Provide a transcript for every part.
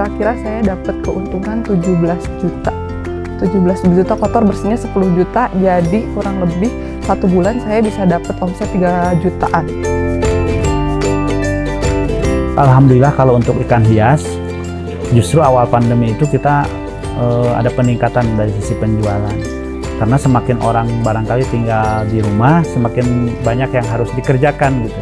kira-kira saya dapat keuntungan 17 juta. 17 juta kotor, bersihnya 10 juta, jadi kurang lebih 1 bulan saya bisa dapat omset 3 jutaan. Alhamdulillah kalau untuk ikan hias, justru awal pandemi itu kita ada peningkatan dari sisi penjualan. Karena semakin orang barangkali tinggal di rumah, semakin banyak yang harus dikerjakan gitu.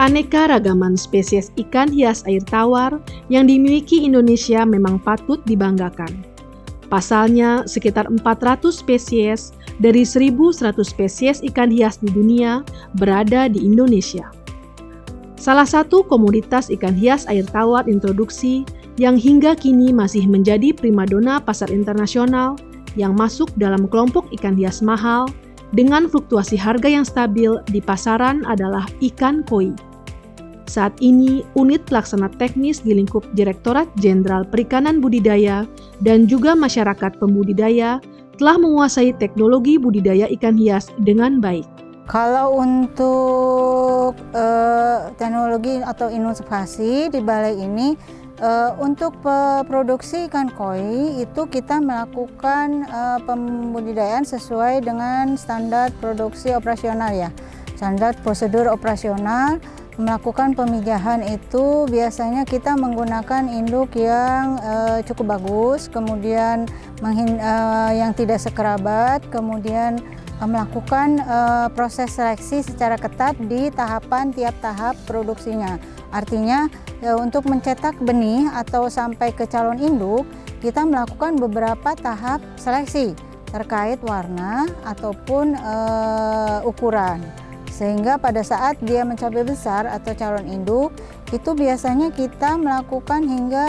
Keanekaragaman spesies ikan hias air tawar yang dimiliki Indonesia memang patut dibanggakan. Pasalnya, sekitar 400 spesies dari 1.100 spesies ikan hias di dunia berada di Indonesia. Salah satu komoditas ikan hias air tawar introduksi yang hingga kini masih menjadi primadona pasar internasional yang masuk dalam kelompok ikan hias mahal dengan fluktuasi harga yang stabil di pasaran adalah ikan koi. Saat ini, unit pelaksana teknis di lingkup Direktorat Jenderal Perikanan Budidaya dan juga masyarakat pembudidaya telah menguasai teknologi budidaya ikan hias dengan baik. Kalau untuk teknologi atau inovasi di balai ini, untuk produksi ikan koi itu kita melakukan pembudidayaan sesuai dengan standar produksi operasional ya, standar prosedur operasional. Melakukan pemijahan itu biasanya kita menggunakan induk yang cukup bagus, kemudian yang tidak sekerabat, kemudian melakukan proses seleksi secara ketat di tahapan tiap tahap produksinya. Artinya untuk mencetak benih atau sampai ke calon induk, kita melakukan beberapa tahap seleksi terkait warna ataupun ukuran. Sehingga pada saat dia mencapai besar atau calon induk, itu biasanya kita melakukan hingga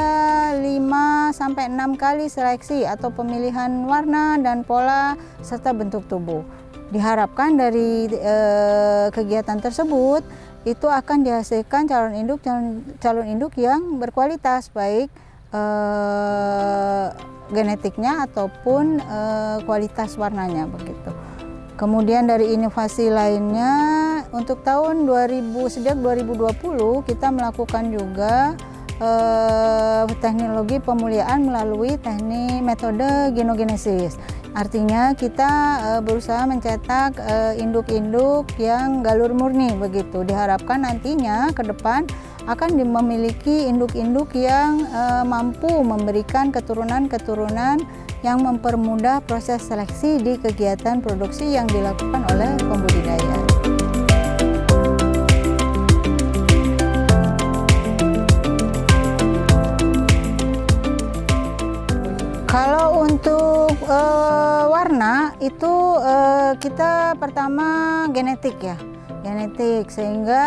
5-6 kali seleksi atau pemilihan warna dan pola serta bentuk tubuh. Diharapkan dari kegiatan tersebut itu akan dihasilkan calon induk yang berkualitas, baik genetiknya ataupun kualitas warnanya begitu. Kemudian dari inovasi lainnya, untuk tahun sejak 2020 kita melakukan juga teknologi pemuliaan melalui teknik metode genogenesis. Artinya kita berusaha mencetak induk-induk yang galur murni begitu. Diharapkan nantinya ke depan akan memiliki induk-induk yang mampu memberikan keturunan-keturunan yang mempermudah proses seleksi di kegiatan produksi yang dilakukan oleh pembudidaya. Kalau untuk warna itu kita pertama genetik ya, genetik, sehingga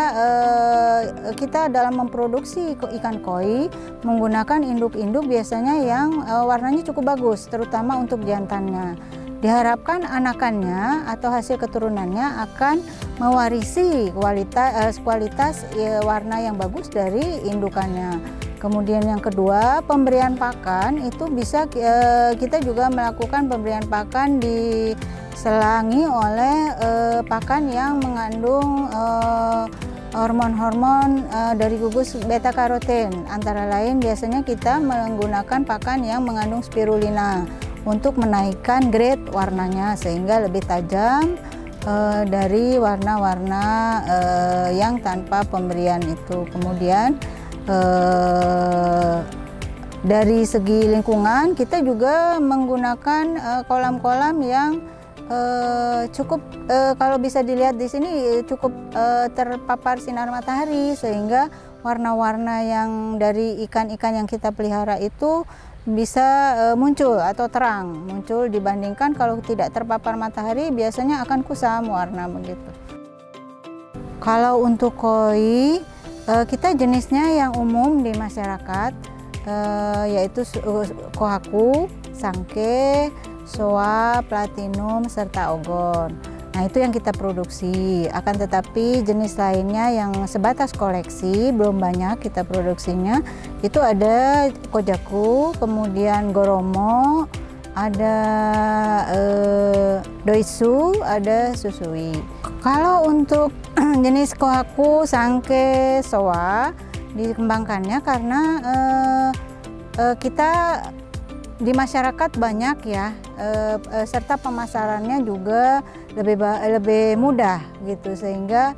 kita dalam memproduksi ikan koi menggunakan induk-induk biasanya yang warnanya cukup bagus, terutama untuk jantannya. Diharapkan anakannya atau hasil keturunannya akan mewarisi kualitas warna yang bagus dari indukannya. Kemudian yang kedua, pemberian pakan itu bisa kita juga melakukan pemberian pakan diselangi oleh pakan yang mengandung hormon-hormon dari gugus beta karoten. Antara lain biasanya kita menggunakan pakan yang mengandung spirulina untuk menaikkan grade warnanya sehingga lebih tajam dari warna-warna yang tanpa pemberian itu. Kemudian dari segi lingkungan kita juga menggunakan kolam-kolam yang cukup kalau bisa dilihat di sini cukup terpapar sinar matahari sehingga warna-warna yang dari ikan-ikan yang kita pelihara itu bisa muncul atau terang muncul dibandingkan kalau tidak terpapar matahari biasanya akan kusam warna begitu. Kalau untuk koi kita jenisnya yang umum di masyarakat yaitu kohaku, sangke, soa, platinum, serta ogon. Nah Nah, itu yang kita produksi. Akan tetapi jenis lainnya yang sebatas koleksi, belum banyak kita produksinya. Itu ada Kojaku, kemudian Goromo, ada Doisu, ada Susui. Kalau untuk jenis Kohaku, Sangke, Sowa dikembangkannya karena kita di masyarakat banyak ya, serta pemasarannya juga lebih mudah gitu, sehingga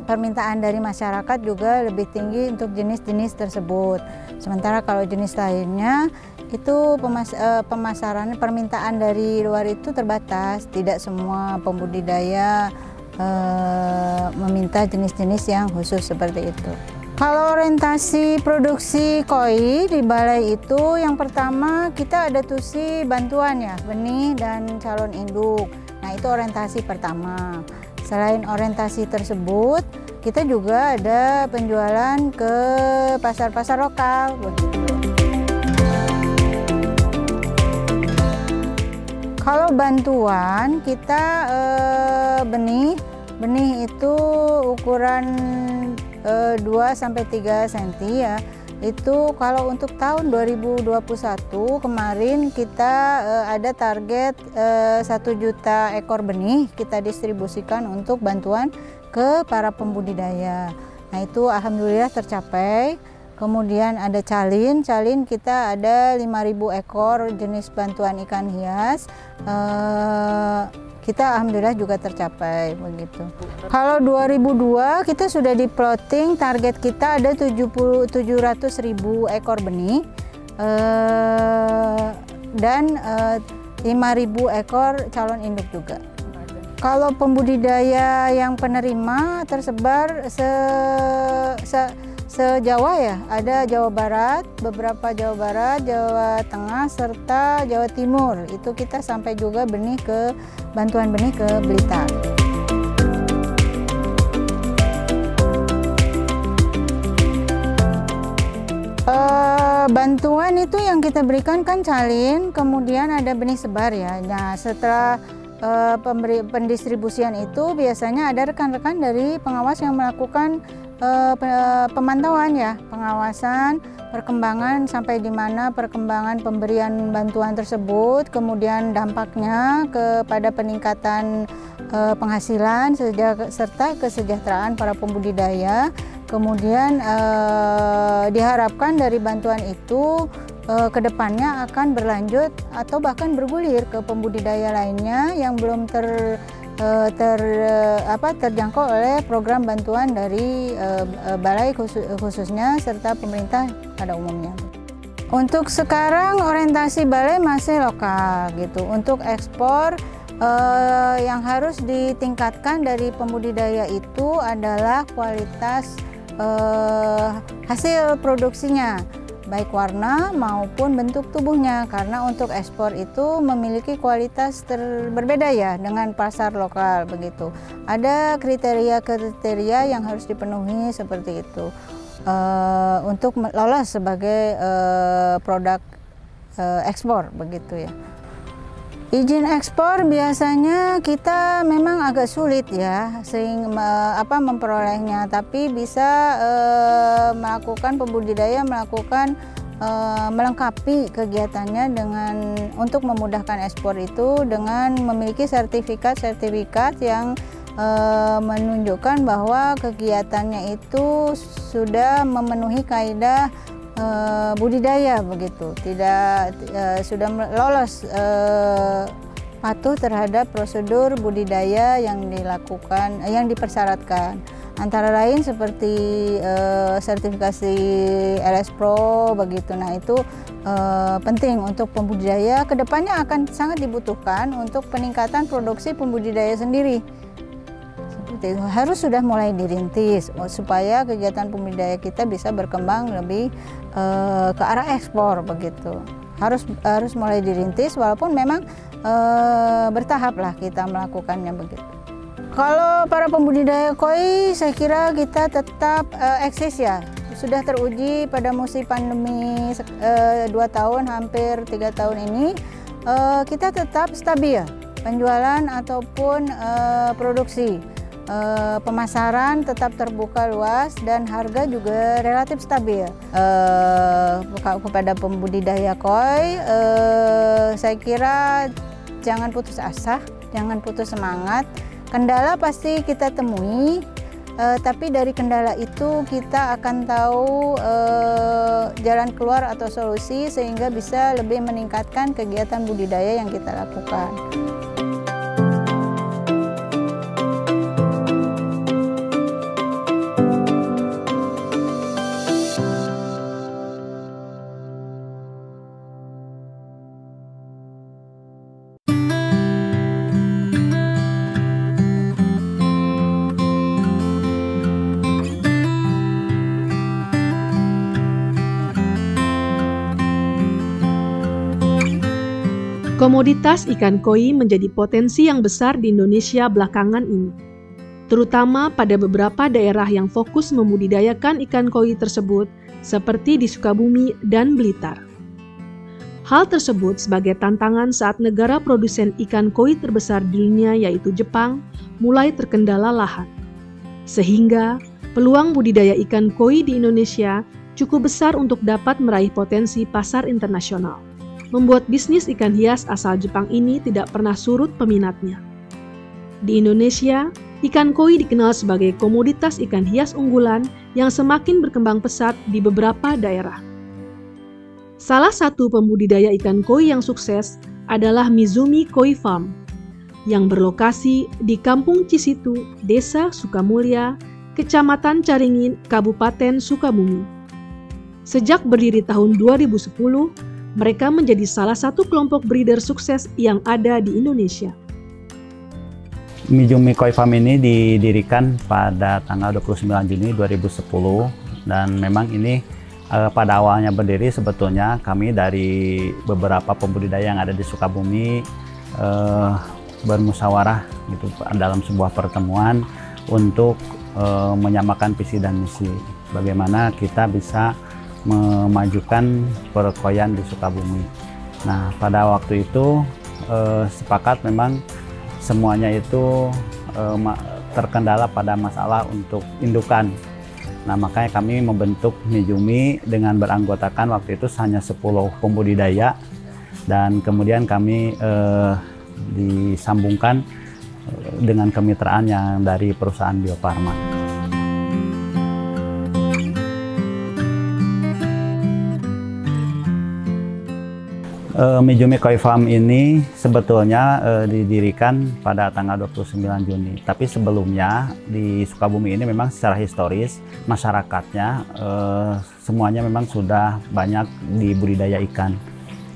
permintaan dari masyarakat juga lebih tinggi untuk jenis-jenis tersebut. Sementara kalau jenis lainnya itu pemasaran permintaan dari luar itu terbatas, tidak semua pembudidaya meminta jenis-jenis yang khusus seperti itu. Kalau orientasi produksi koi di balai itu, yang pertama kita ada tusi bantuan ya, benih dan calon induk. Nah, itu orientasi pertama. Selain orientasi tersebut, kita juga ada penjualan ke pasar-pasar lokal begitu. Kalau bantuan kita benih itu ukuran 2-3 cm ya. Itu kalau untuk tahun 2021 kemarin kita ada target 1 juta ekor benih kita distribusikan untuk bantuan ke para pembudidaya. Nah, itu alhamdulillah tercapai. Kemudian ada calin kita ada 5.000 ekor jenis bantuan ikan hias. Kita alhamdulillah juga tercapai begitu. Kalau 2002 kita sudah di plotting, target kita ada 700.000 ekor benih dan 5.000 ekor calon induk juga. Kalau pembudidaya yang penerima tersebar se-Jawa ya, ada Jawa Barat, beberapa Jawa Barat, Jawa Tengah, serta Jawa Timur. Itu kita sampai juga bantuan benih ke Blitar. Bantuan itu yang kita berikan kan calin, kemudian ada benih sebar ya. Nah, setelah pendistribusian itu biasanya ada rekan-rekan dari pengawas yang melakukan pemantauan ya, pengawasan perkembangan sampai di mana perkembangan pemberian bantuan tersebut, kemudian dampaknya kepada peningkatan penghasilan serta kesejahteraan para pembudidaya. Kemudian diharapkan dari bantuan itu kedepannya akan berlanjut atau bahkan bergulir ke pembudidaya lainnya yang belum terjangkau oleh program bantuan dari balai khususnya serta pemerintah pada umumnya. Untuk sekarang orientasi balai masih lokal gitu. Untuk ekspor yang harus ditingkatkan dari pembudidaya itu adalah kualitas hasil produksinya, baik warna maupun bentuk tubuhnya, karena untuk ekspor itu memiliki kualitas berbeda ya dengan pasar lokal begitu. Ada kriteria yang harus dipenuhi seperti itu untuk lolos sebagai produk ekspor begitu ya. Izin ekspor biasanya kita memang agak sulit ya memperolehnya, tapi bisa pembudidaya melakukan melengkapi kegiatannya untuk memudahkan ekspor itu dengan memiliki sertifikat yang menunjukkan bahwa kegiatannya itu sudah memenuhi kaidah budidaya begitu, sudah lolos patuh terhadap prosedur budidaya yang dipersyaratkan, antara lain seperti sertifikasi LS Pro begitu. Nah, itu penting untuk pembudidaya, kedepannya akan sangat dibutuhkan untuk peningkatan produksi pembudidaya sendiri. Harus sudah mulai dirintis supaya kegiatan pembudidaya kita bisa berkembang lebih ke arah ekspor begitu. Harus mulai dirintis, walaupun memang bertahap lah kita melakukannya begitu. Kalau para pembudidaya koi, saya kira kita tetap eksis ya. Sudah teruji pada musim pandemi 2 tahun, hampir 3 tahun ini, kita tetap stabil. penjualan ataupun produksi. Pemasaran tetap terbuka luas dan harga juga relatif stabil. Kepada pembudidaya koi, saya kira jangan putus asa, jangan putus semangat. Kendala pasti kita temui, tapi dari kendala itu kita akan tahu jalan keluar atau solusi sehingga bisa lebih meningkatkan kegiatan budidaya yang kita lakukan. Komoditas ikan koi menjadi potensi yang besar di Indonesia belakangan ini, terutama pada beberapa daerah yang fokus membudidayakan ikan koi tersebut, seperti di Sukabumi dan Blitar. Hal tersebut sebagai tantangan saat negara produsen ikan koi terbesar di dunia yaitu Jepang mulai terkendala lahan. Sehingga peluang budidaya ikan koi di Indonesia cukup besar untuk dapat meraih potensi pasar internasional, membuat bisnis ikan hias asal Jepang ini tidak pernah surut peminatnya. Di Indonesia, ikan koi dikenal sebagai komoditas ikan hias unggulan yang semakin berkembang pesat di beberapa daerah. Salah satu pembudidaya ikan koi yang sukses adalah Mizumi Koi Farm, yang berlokasi di Kampung Cisitu, Desa Sukamulya, Kecamatan Caringin, Kabupaten Sukabumi. Sejak berdiri tahun 2010, mereka menjadi salah satu kelompok breeder sukses yang ada di Indonesia. Mizumi Koi Farm ini didirikan pada tanggal 29 Juni 2010 dan memang ini pada awalnya berdiri sebetulnya kami dari beberapa pembudidaya yang ada di Sukabumi bermusyawarah gitu dalam sebuah pertemuan untuk menyamakan visi dan misi. Bagaimana kita bisa memajukan perkoian di Sukabumi. Nah, pada waktu itu sepakat memang semuanya itu terkendala pada masalah untuk indukan. Nah, makanya kami membentuk Mizumi dengan beranggotakan waktu itu hanya 10 pembudidaya dan kemudian kami disambungkan dengan kemitraan yang dari perusahaan Bio Farma. Mizumi Koi Farm ini sebetulnya didirikan pada tanggal 29 Juni. Tapi sebelumnya di Sukabumi ini memang secara historis masyarakatnya semuanya memang sudah banyak dibudidaya ikan.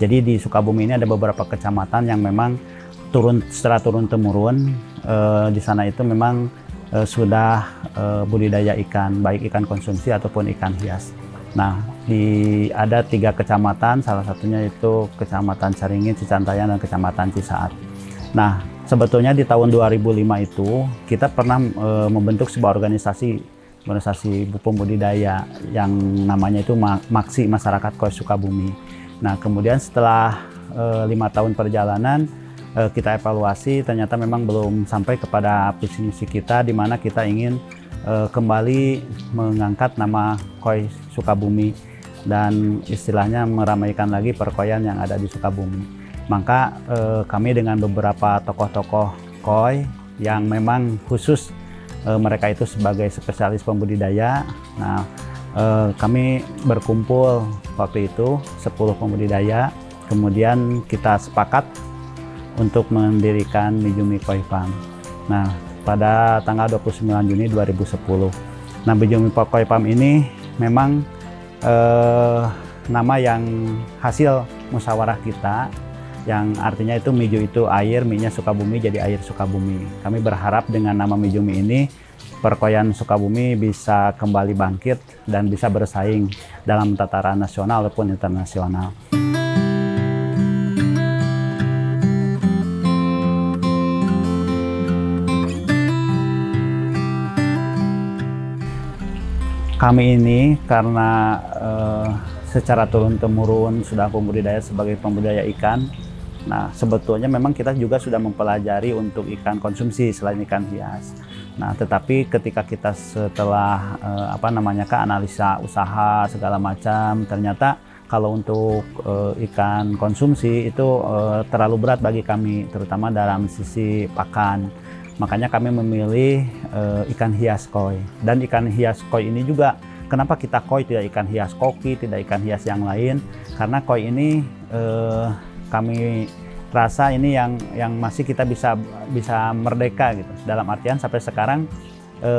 Jadi di Sukabumi ini ada beberapa kecamatan yang memang secara turun-temurun di sana itu memang sudah budidaya ikan, baik ikan konsumsi ataupun ikan hias. Nah, ada 3 kecamatan, salah satunya itu Kecamatan Caringin, Cicantayan, dan Kecamatan Cisaat. Nah, sebetulnya di tahun 2005 itu kita pernah membentuk sebuah organisasi pembudidaya yang namanya itu Maksi Masyarakat Koi Sukabumi. Nah, kemudian setelah 5 tahun perjalanan kita evaluasi, ternyata memang belum sampai kepada visi misi kita, di mana kita ingin kembali mengangkat nama Koi Sukabumi dan istilahnya meramaikan lagi perkoian yang ada di Sukabumi. Maka kami dengan beberapa tokoh-tokoh koi yang memang khusus mereka itu sebagai spesialis pembudidaya. Nah, kami berkumpul waktu itu 10 pembudidaya, kemudian kita sepakat untuk mendirikan Mizumi Koi Farm. Nah, pada tanggal 29 Juni 2010. Nah, Mizumi Koi Farm ini memang nama yang hasil musyawarah kita, yang artinya itu Miju itu air, Mi-nya Sukabumi jadi air Sukabumi. Kami berharap dengan nama Mizumi ini, perkoian Sukabumi bisa kembali bangkit dan bisa bersaing dalam tataran nasional maupun internasional. Kami ini karena secara turun-temurun sudah pembudidaya sebagai pembudidaya ikan. Nah, sebetulnya memang kita juga sudah mempelajari untuk ikan konsumsi selain ikan hias. Nah, tetapi ketika kita setelah analisa usaha segala macam, ternyata kalau untuk ikan konsumsi itu terlalu berat bagi kami, terutama dalam sisi pakan. Makanya kami memilih ikan hias koi. Dan ikan hias koi ini juga, kenapa kita koi, tidak ikan hias koki, tidak ikan hias yang lain? Karena koi ini kami rasa ini yang masih kita bisa merdeka gitu. Dalam artian sampai sekarang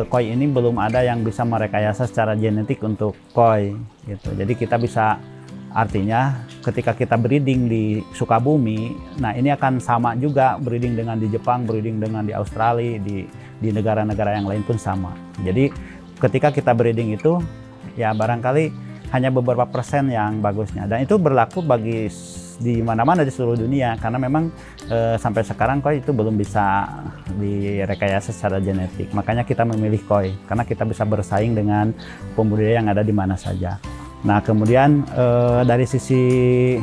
koi ini belum ada yang bisa merekayasa secara genetik untuk koi gitu. Jadi kita bisa, artinya ketika kita breeding di Sukabumi, nah ini akan sama juga breeding dengan di Jepang, breeding dengan di Australia, di negara-negara yang lain pun sama. Jadi ketika kita breeding itu ya barangkali hanya beberapa persen yang bagusnya, dan itu berlaku bagi di mana-mana di seluruh dunia, karena memang sampai sekarang koi itu belum bisa direkayasa secara genetik. Makanya kita memilih koi karena kita bisa bersaing dengan pembudidaya yang ada di mana saja. Nah, kemudian dari sisi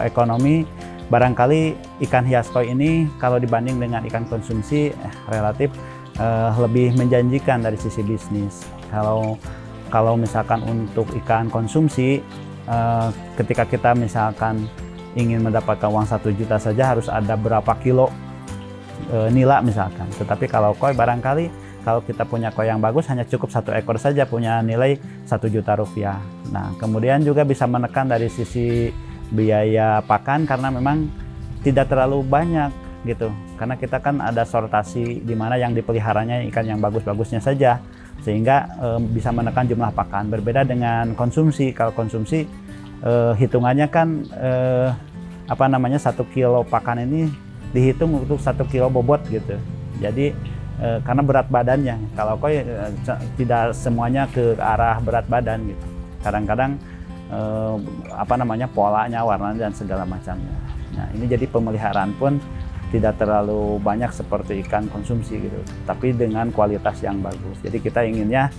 ekonomi, barangkali ikan hias koi ini kalau dibanding dengan ikan konsumsi relatif lebih menjanjikan dari sisi bisnis. Kalau misalkan untuk ikan konsumsi, ketika kita misalkan ingin mendapatkan uang 1 juta saja harus ada berapa kilo nila misalkan. Tetapi kalau koi barangkali kalau kita punya koi yang bagus hanya cukup 1 ekor saja punya nilai 1 juta rupiah. Nah, kemudian juga bisa menekan dari sisi biaya pakan karena memang tidak terlalu banyak gitu. Karena kita kan ada sortasi di mana yang dipeliharanya ikan yang bagus-bagusnya saja, sehingga bisa menekan jumlah pakan. Berbeda dengan konsumsi. Kalau konsumsi hitungannya kan 1 kilo pakan ini dihitung untuk 1 kilo bobot gitu. Jadi karena berat badannya, kalau koi tidak semuanya ke arah berat badan gitu. Kadang-kadang polanya, warnanya dan segala macamnya. Nah, ini jadi pemeliharaan pun tidak terlalu banyak seperti ikan konsumsi gitu, tapi dengan kualitas yang bagus. Jadi kita inginnya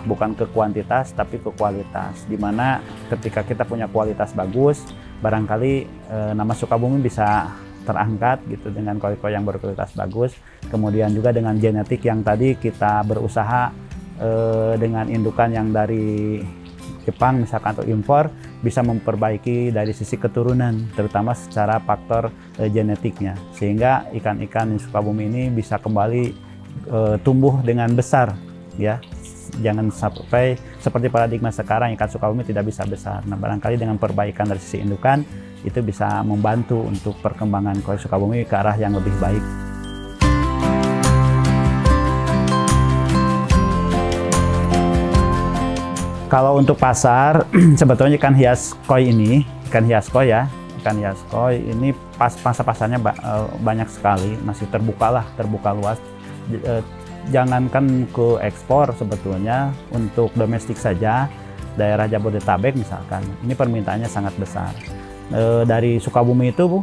bukan ke kuantitas tapi ke kualitas, dimana ketika kita punya kualitas bagus, barangkali nama Sukabumi bisa terangkat gitu dengan koi-koi yang berkualitas bagus. Kemudian juga dengan genetik yang tadi kita berusaha dengan indukan yang dari Jepang misalkan atau impor, bisa memperbaiki dari sisi keturunan, terutama secara faktor genetiknya, sehingga ikan-ikan di Sukabumi ini bisa kembali tumbuh dengan besar ya. Jangan sampai seperti paradigma sekarang ikan Sukabumi tidak bisa besar. Nah, barangkali dengan perbaikan dari sisi indukan itu bisa membantu untuk perkembangan koi Sukabumi ke arah yang lebih baik. Kalau untuk pasar, sebetulnya ikan hias koi ini, ikan hias koi ini pasarnya banyak sekali, masih terbuka luas. Jangankan ke ekspor, sebetulnya untuk domestik saja, daerah Jabodetabek misalkan, ini permintaannya sangat besar. Dari Sukabumi itu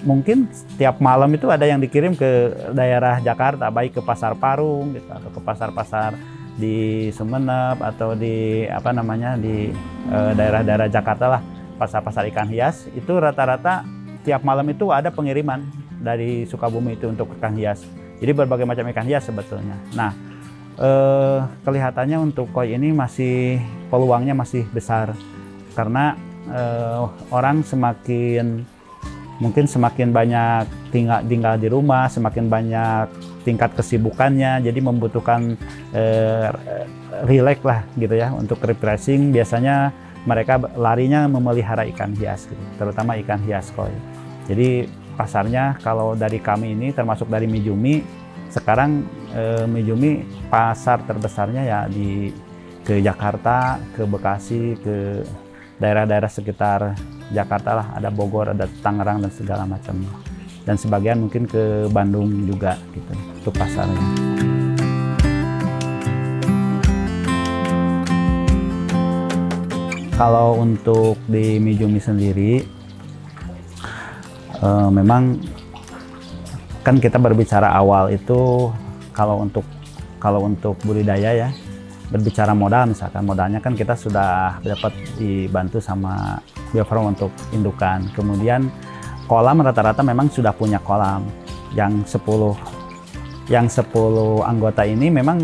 mungkin tiap malam itu ada yang dikirim ke daerah Jakarta, baik ke Pasar Parung gitu, atau ke pasar-pasar di Sumeneb atau di daerah-daerah Jakarta lah, pasar-pasar ikan hias itu rata-rata tiap malam itu ada pengiriman dari Sukabumi itu untuk ikan hias. Jadi berbagai macam ikan hias sebetulnya. Nah, kelihatannya untuk koi ini peluangnya masih besar karena orang semakin banyak tinggal di rumah, semakin banyak tingkat kesibukannya, jadi membutuhkan relax lah gitu ya, untuk refreshing. Biasanya mereka larinya memelihara ikan hias gitu, terutama ikan hias koi. Jadi pasarnya kalau dari kami ini termasuk dari Mijumi, sekarang Mijumi pasar terbesarnya ya ke Jakarta, ke Bekasi, ke daerah-daerah sekitar Jakarta lah, ada Bogor, ada Tangerang dan segala macamnya. Dan sebagian mungkin ke Bandung juga gitu untuk pasarnya. Kalau untuk di Mijumi sendiri, memang kan kita berbicara awal itu kalau untuk budidaya ya, berbicara modal, misalkan modalnya kan kita sudah dapat dibantu sama Bio Farma untuk indukan. Kemudian kolam rata-rata memang sudah punya kolam. Yang 10 anggota ini memang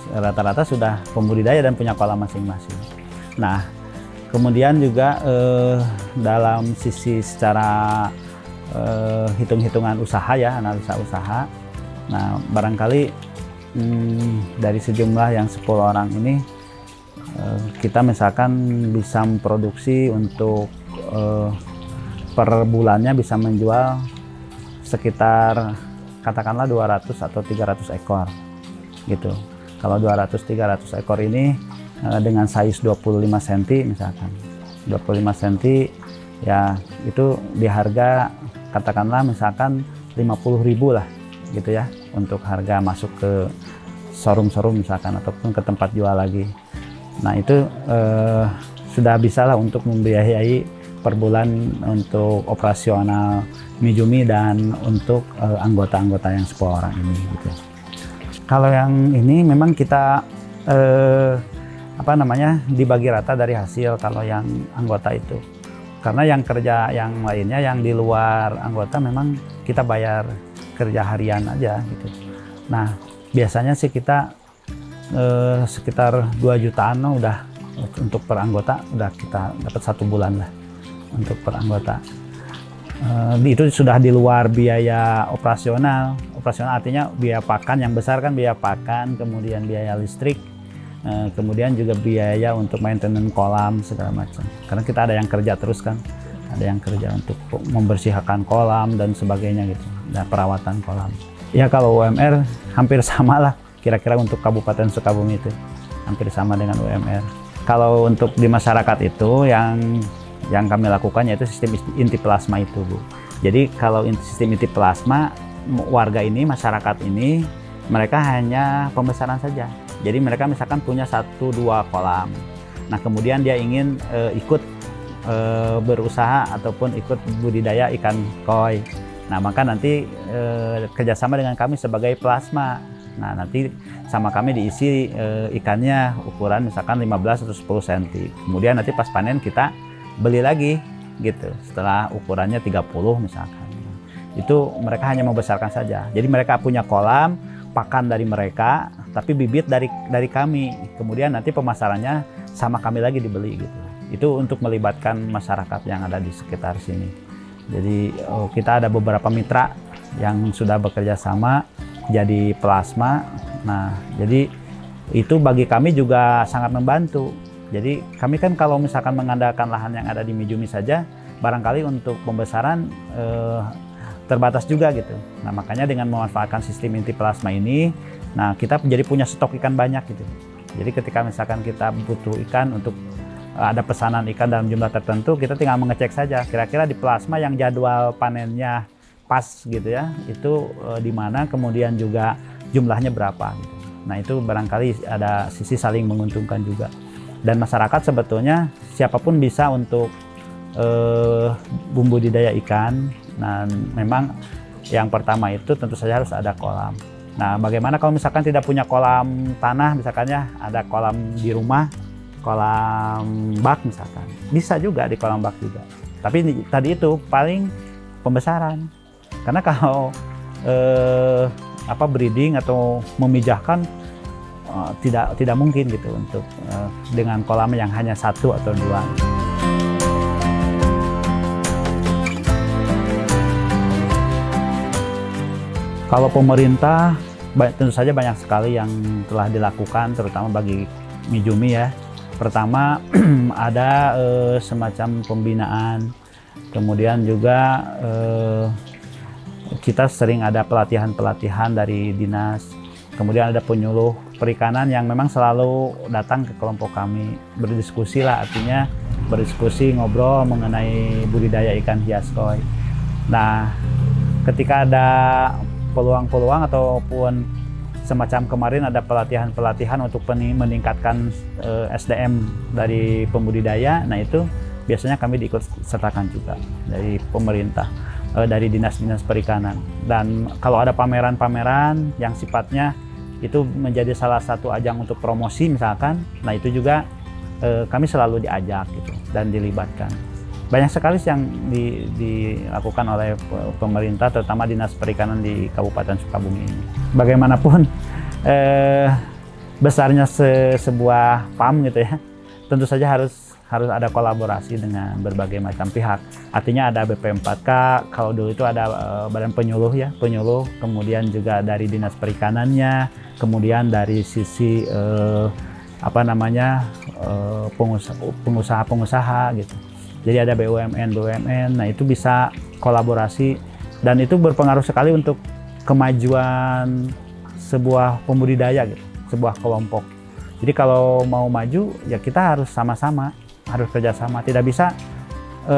rata-rata sudah pembudidaya dan punya kolam masing-masing. Nah, kemudian juga dalam sisi secara hitung-hitungan usaha ya, analisa usaha. Nah, barangkali dari sejumlah yang 10 orang ini kita misalkan bisa memproduksi untuk per bulannya bisa menjual sekitar katakanlah 200 atau 300 ekor gitu. Kalau 200-300 ekor ini dengan size 25 cm misalkan 25 cm ya, itu di harga katakanlah misalkan 50.000 lah gitu ya, untuk harga masuk ke showroom misalkan ataupun ke tempat jual lagi. Nah, itu sudah bisa lah untuk membiayai per bulan untuk operasional Mijumi dan untuk anggota-anggota yang 10 orang ini gitu. Kalau yang ini memang kita dibagi rata dari hasil kalau yang anggota itu. Karena yang kerja yang lainnya yang di luar anggota memang kita bayar kerja harian aja gitu. Nah, biasanya sih kita sekitar 2 jutaan udah untuk per anggota, udah kita dapat 1 bulan lah untuk per anggota. Itu sudah di luar biaya operasional. Operasional artinya biaya pakan yang besar kan, biaya pakan, kemudian biaya listrik, kemudian juga biaya untuk maintenance kolam segala macam. Karena kita ada yang kerja terus kan, ada yang kerja untuk membersihkan kolam dan sebagainya gitu, dan perawatan kolam. Ya kalau UMR hampir sama lah, kira-kira untuk Kabupaten Sukabumi itu hampir sama dengan UMR. Kalau untuk di masyarakat itu yang kami lakukan yaitu sistem inti plasma itu, Bu. Jadi kalau sistem inti plasma, warga ini, masyarakat ini, mereka hanya pembesaran saja. Jadi mereka misalkan punya 1-2 kolam. Nah, kemudian dia ingin ikut berusaha ataupun ikut budidaya ikan koi. Nah, maka nanti kerjasama dengan kami sebagai plasma. Nah, nanti sama kami diisi ikannya ukuran misalkan 15 atau 10 cm. Kemudian nanti pas panen kita beli lagi gitu setelah ukurannya 30 misalkan. Itu mereka hanya membesarkan saja. Jadi mereka punya kolam, pakan dari mereka, tapi bibit dari kami. Kemudian nanti pemasarannya sama kami lagi dibeli gitu. Itu untuk melibatkan masyarakat yang ada di sekitar sini. Jadi kita ada beberapa mitra yang sudah bekerja sama jadi plasma. Nah, jadi itu bagi kami juga sangat membantu. Jadi kami kan kalau misalkan mengandalkan lahan yang ada di Mijumi saja, barangkali untuk pembesaran terbatas juga gitu. Nah, makanya dengan memanfaatkan sistem inti plasma ini, nah kita jadi punya stok ikan banyak gitu. Jadi ketika misalkan kita butuh ikan untuk ada pesanan ikan dalam jumlah tertentu, kita tinggal mengecek saja kira-kira di plasma yang jadwal panennya pas gitu ya, itu di mana, kemudian juga jumlahnya berapa gitu. Nah, itu barangkali ada sisi saling menguntungkan juga. Dan masyarakat sebetulnya siapapun bisa untuk budidaya ikan. Nah, memang yang pertama itu tentu saja harus ada kolam. Nah, bagaimana kalau misalkan tidak punya kolam tanah, misalkannya ada kolam di rumah, kolam bak misalkan, bisa juga di kolam bak juga. Tapi tadi itu paling pembesaran. Karena kalau breeding atau memijahkan tidak mungkin gitu untuk dengan kolam yang hanya 1 atau 2. Kalau pemerintah tentu saja banyak sekali yang telah dilakukan, terutama bagi Mijumi ya. Pertama ada semacam pembinaan, kemudian juga kita sering ada pelatihan-pelatihan dari dinas. Kemudian ada penyuluh perikanan yang memang selalu datang ke kelompok kami, berdiskusi lah, artinya berdiskusi, ngobrol mengenai budidaya ikan hias koi. Nah, ketika ada peluang-peluang ataupun semacam kemarin ada pelatihan-pelatihan untuk meningkatkan SDM dari pembudidaya, nah itu biasanya kami diikut sertakan juga dari pemerintah, dari dinas-dinas perikanan. Dan kalau ada pameran-pameran yang sifatnya itu menjadi salah satu ajang untuk promosi misalkan, nah itu juga kami selalu diajak gitu dan dilibatkan. Banyak sekali sih yang dilakukan oleh pemerintah, terutama Dinas Perikanan di Kabupaten Sukabumi ini. Bagaimanapun besarnya sebuah PAM gitu ya, tentu saja harus ada kolaborasi dengan berbagai macam pihak. Artinya ada BP4K, kalau dulu itu ada badan penyuluh ya, kemudian juga dari Dinas Perikanannya, kemudian dari sisi pengusaha-pengusaha gitu. Jadi ada BUMN, nah itu bisa kolaborasi dan itu berpengaruh sekali untuk kemajuan sebuah pembudidaya gitu, sebuah kelompok. Jadi kalau mau maju ya kita harus sama-sama, harus kerjasama. Tidak bisa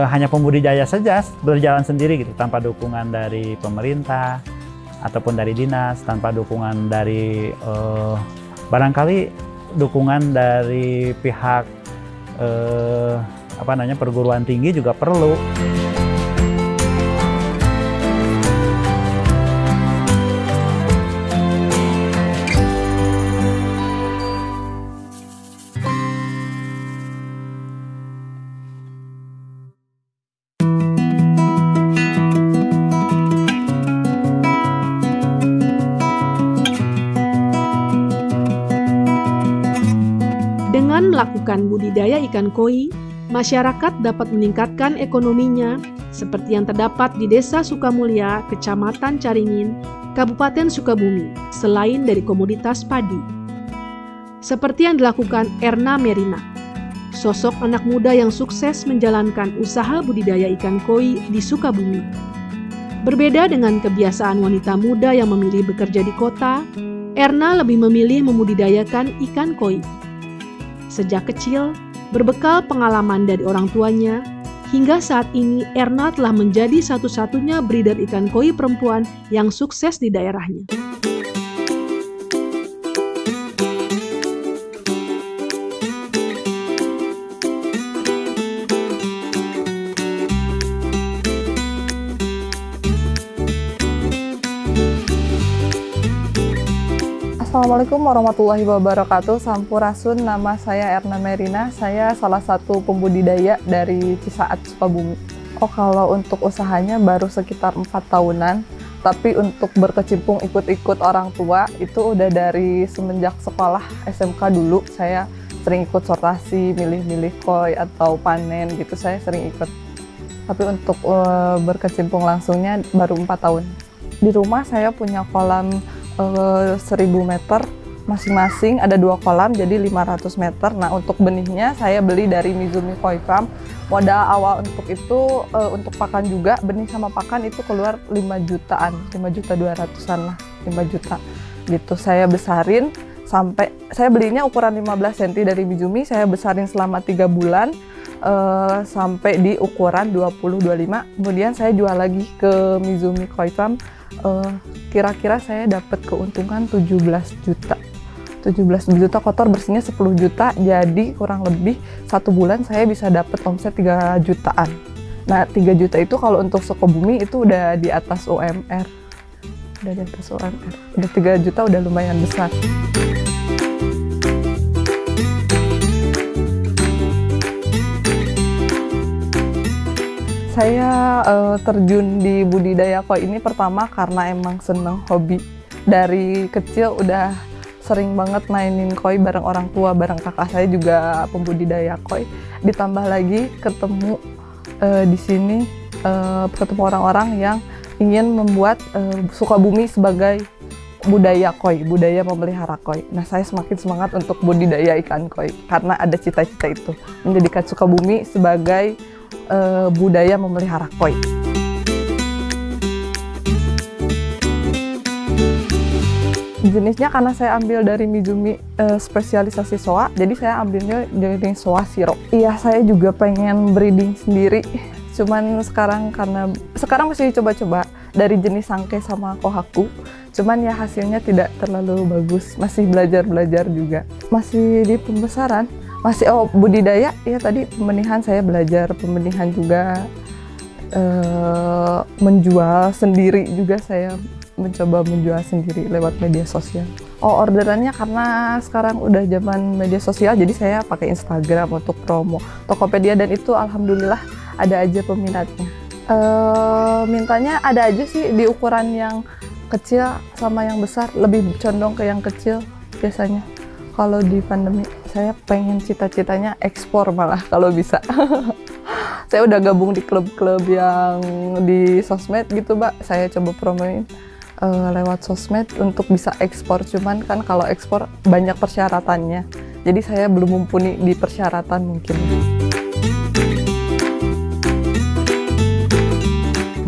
hanya pembudidaya saja berjalan sendiri gitu, tanpa dukungan dari pemerintah ataupun dari dinas, tanpa dukungan dari barangkali dukungan dari pihak perguruan tinggi juga perlu. Dengan melakukan budidaya ikan koi, masyarakat dapat meningkatkan ekonominya seperti yang terdapat di Desa Sukamulya, Kecamatan Caringin, Kabupaten Sukabumi, selain dari komoditas padi. Seperti yang dilakukan Erna Merina, sosok anak muda yang sukses menjalankan usaha budidaya ikan koi di Sukabumi. Berbeda dengan kebiasaan wanita muda yang memilih bekerja di kota, Erna lebih memilih membudidayakan ikan koi. Sejak kecil, berbekal pengalaman dari orang tuanya, hingga saat ini Erna telah menjadi satu-satunya breeder ikan koi perempuan yang sukses di daerahnya. Assalamualaikum warahmatullahi wabarakatuh. Sampurasun, nama saya Erna Merina. Saya salah satu pembudidaya dari Cisaat, Sukabumi. Kalau untuk usahanya baru sekitar 4 tahunan. Tapi untuk berkecimpung ikut-ikut orang tua itu udah dari semenjak sekolah SMK dulu. Saya sering ikut sortasi, milih-milih koi atau panen gitu, saya sering ikut. Tapi untuk berkecimpung langsungnya baru 4 tahun. Di rumah saya punya kolam 1000 meter masing-masing, ada 2 kolam jadi 500 meter. Nah, untuk benihnya saya beli dari Mizumi Koi Farm. Modal awal untuk itu untuk pakan juga, benih sama pakan itu keluar 5 jutaan, 5.200.000-an lah, 5 juta gitu. Saya besarin sampai, saya belinya ukuran 15 cm dari Mizumi, saya besarin selama 3 bulan sampai di ukuran 20-25. Kemudian saya jual lagi ke Mizumi Koi Farm. Kira-kira saya dapat keuntungan 17 juta. 17 juta, kotor bersihnya 10 juta, jadi kurang lebih 1 bulan saya bisa dapat omset 3 jutaan. Nah, 3 juta itu kalau untuk Sukabumi itu udah di atas UMR. Udah di atas UMR. Udah 3 juta udah lumayan besar. Saya terjun di budidaya koi ini pertama karena emang seneng hobi. Dari kecil udah sering banget mainin koi bareng orang tua, bareng kakak saya juga pembudidaya koi. Ditambah lagi ketemu di sini ketemu orang-orang yang ingin membuat Sukabumi sebagai budaya koi, budaya memelihara koi. Nah, saya semakin semangat untuk budidaya ikan koi karena ada cita-cita itu, menjadikan Sukabumi sebagai budaya memelihara koi. Jenisnya karena saya ambil dari Mizumi spesialisasi soa, jadi saya ambilnya dari soa siro. Iya, saya juga pengen breeding sendiri, cuman sekarang masih coba-coba dari jenis sangke sama kohaku, cuman ya hasilnya tidak terlalu bagus, masih belajar juga, masih di pembesaran. Masih budidaya, ya tadi pembenihan saya belajar pembenihan juga, menjual sendiri juga, saya mencoba menjual sendiri lewat media sosial. Orderannya karena sekarang udah zaman media sosial, jadi saya pakai Instagram untuk promo Tokopedia, dan itu alhamdulillah ada aja peminatnya. Mintanya ada aja sih, di ukuran yang kecil sama yang besar, lebih condong ke yang kecil biasanya. Kalau di pandemi saya pengen cita-citanya ekspor malah kalau bisa. Saya udah gabung di klub-klub yang di sosmed gitu, Mbak. Saya coba promoin lewat sosmed untuk bisa ekspor, cuman kan kalau ekspor banyak persyaratannya. Jadi saya belum mumpuni di persyaratan mungkin.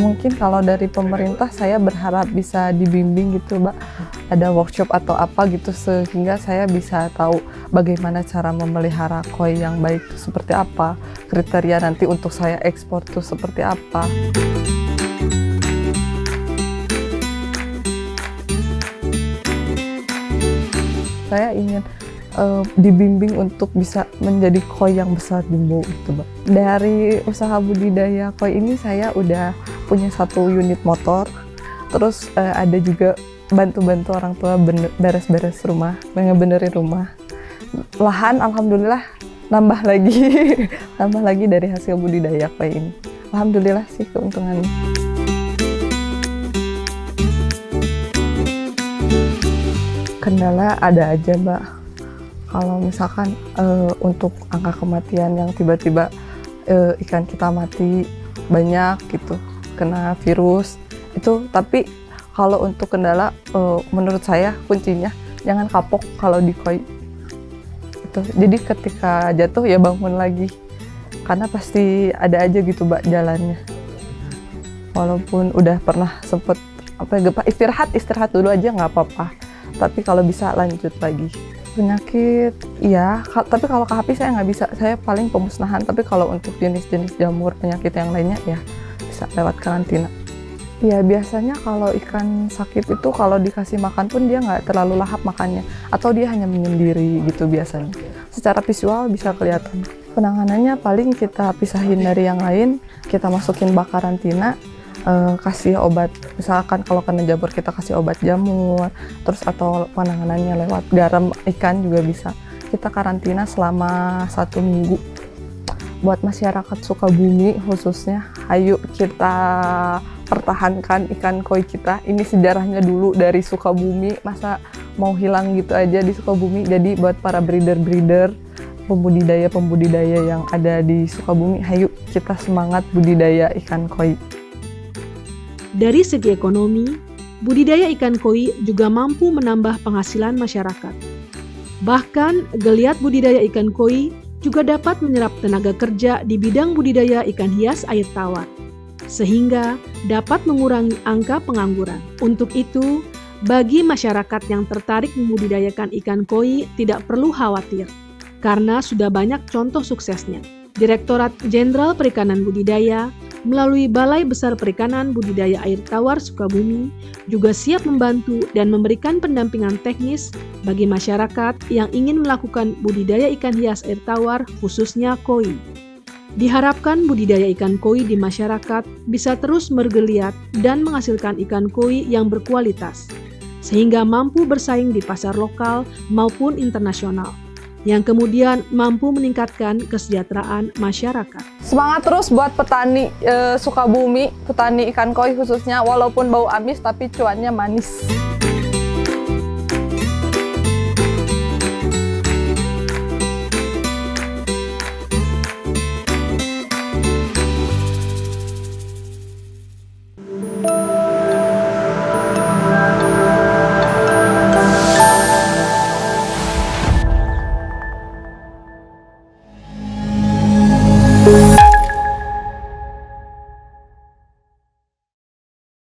Mungkin kalau dari pemerintah saya berharap bisa dibimbing gitu, Mbak. Ada workshop atau apa gitu sehingga saya bisa tahu bagaimana cara memelihara koi yang baik itu seperti apa, kriteria nanti untuk saya ekspor itu seperti apa. Saya ingin dibimbing untuk bisa menjadi koi yang besar jumbo gitu, Mbak. Dari usaha budidaya koi ini saya udah punya 1 unit motor, terus ada juga bantu-bantu orang tua beres-beres rumah, ngebenerin rumah. Lahan alhamdulillah nambah lagi, nambah lagi dari hasil budidaya koi ini. Alhamdulillah sih keuntungannya. Kendala ada aja, Mbak. Kalau misalkan untuk angka kematian yang tiba-tiba ikan kita mati banyak gitu, kena virus itu. Tapi kalau untuk kendala menurut saya kuncinya jangan kapok kalau di koi itu. Jadi ketika jatuh ya bangun lagi, karena pasti ada aja gitu, Mbak, jalannya. Walaupun udah pernah sempet istirahat dulu aja nggak apa-apa, tapi kalau bisa lanjut lagi. Penyakit, iya, tapi kalau KHP saya nggak bisa, saya paling pemusnahan. Tapi kalau untuk jenis-jenis jamur penyakit yang lainnya ya bisa lewat karantina. Ya biasanya kalau ikan sakit itu kalau dikasih makan pun dia nggak terlalu lahap makannya, atau dia hanya menyendiri gitu biasanya. Secara visual bisa kelihatan. Penanganannya paling kita pisahin dari yang lain, kita masukin bak karantina, kasih obat, misalkan kalau kena jamur kita kasih obat jamur, terus atau penanganannya lewat garam ikan juga bisa. Kita karantina selama 1 minggu. Buat masyarakat Sukabumi khususnya, ayo kita pertahankan ikan koi kita. Ini sejarahnya dulu dari Sukabumi, masa mau hilang gitu aja di Sukabumi. Jadi buat para breeder-breeder, pembudidaya-pembudidaya yang ada di Sukabumi, ayo kita semangat budidaya ikan koi. Dari segi ekonomi, budidaya ikan koi juga mampu menambah penghasilan masyarakat. Bahkan, geliat budidaya ikan koi juga dapat menyerap tenaga kerja di bidang budidaya ikan hias air tawar, sehingga dapat mengurangi angka pengangguran. Untuk itu, bagi masyarakat yang tertarik membudidayakan ikan koi tidak perlu khawatir, karena sudah banyak contoh suksesnya. Direktorat Jenderal Perikanan Budidaya melalui Balai Besar Perikanan Budidaya Air Tawar Sukabumi juga siap membantu dan memberikan pendampingan teknis bagi masyarakat yang ingin melakukan budidaya ikan hias air tawar khususnya koi. Diharapkan budidaya ikan koi di masyarakat bisa terus bergeliat dan menghasilkan ikan koi yang berkualitas, sehingga mampu bersaing di pasar lokal maupun internasional, yang kemudian mampu meningkatkan kesejahteraan masyarakat. Semangat terus buat petani Sukabumi, petani ikan koi khususnya, walaupun bau amis tapi cuannya manis.